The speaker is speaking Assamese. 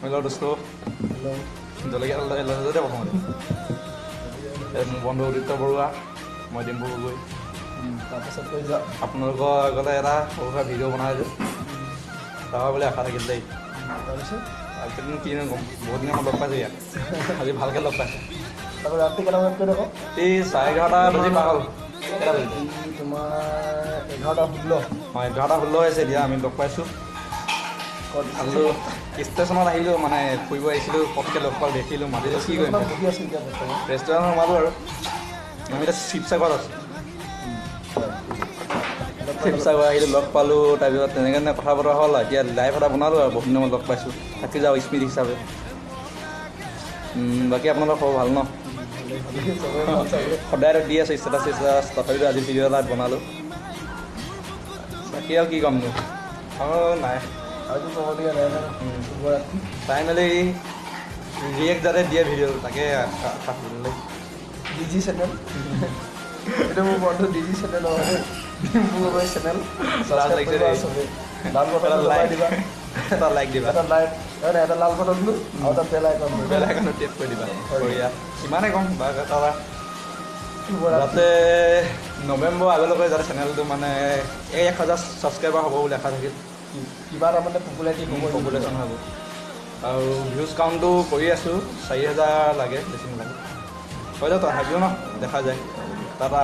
হেল্ল' দোস্ত জলকীয়া লজতে প্ৰথমতে মোৰ বন্ধু উদিত্য বৰুৱা মই ডিম্পু গগৈ তাৰপাছত কৈ যাওঁ আপোনালোকৰ আগতে এটা সৰু সুৰা ভিডিঅ' বনাইছোঁ তাৰ বুলি আশা থাকিল দেই তাৰপিছত কিনো ক'ম বহুত দিনৰ মই লগ পাইছোঁ ইয়াত আজি ভালকৈ লগ পাইছোঁ তাৰপৰা ৰাতি কেইটামানত কৈ দেখোন এই 11:30 বাজি পাৰ হ'ল কেইটা বাজিলে তোমাৰ 11:16 হয় 11:16 হৈছে এতিয়া আমি লগ পাইছোঁ আৰু ষ্টেচনত আহিলোঁ মানে ফুৰিব আহিছিলোঁ পটকৈ লগ পালোঁ দেখিলোঁ মাতিলোঁ কি কৰিম বহি আছোঁ এতিয়া বৰ্তমান ৰেষ্টুৰেণ্টত সোমালোঁ আৰু আমি এতিয়া শিৱসাগৰত আছোঁ শিৱসাগৰ আহিলোঁ লগ পালোঁ তাৰপিছত তেনেকৈ কথা বতৰা হ'ল এতিয়া লাইভ এটা বনালোঁ আৰু বহুত দিনৰ মই লগ পাইছোঁ থাকি যাওঁ স্মৃতি হিচাপে বাকী আপোনালোকৰ খবৰ ভাল ন সদায়তো দি আছে ষ্টেটাছ তথাপিতো আজি ভিডিঅ' এটা বনালোঁ বাকী আৰু কি ক'মনো অঁ নাই আৰু ক'বলগীয়া নাই শুভৰাত্ৰি চাই মেলি ৰিয়েক্ট যাতে দিয়ে ভিডিঅ'টো তাকে ডিজি চেনেল এইটো মোৰ বন্ধু ডিজি চেনেল হয় ডিম্পু গগৈ চেনেল লাজ লাগিছে দেই। লাল বটন দবাই দিবা এটা লাইক দিবা এটা লাইক এটা লাল বটন দিলোঁ আৰু এটা বেল আইকন দিলোঁ বেল আইকনত টেপ কৰি দিবা বঢ়িয়া ইমানেই ক'ম বা এটা যাতে নৱেম্বৰ আগলৈকে যাতে চেনেলটো মানে 1000 ছাবস্ক্ৰাইবাৰ হ'ব বুলি আশা থাকিল কিবা এটা মানে পপুলাৰিটি হ'ব পপুলেশ্যন হ'ব আৰু ভিউজ কাউণ্টটো কৰি আছোঁ 4000 লাগে বেছি নালাগে হৈ যাব তথাপিও ন দেখা যায় টাটা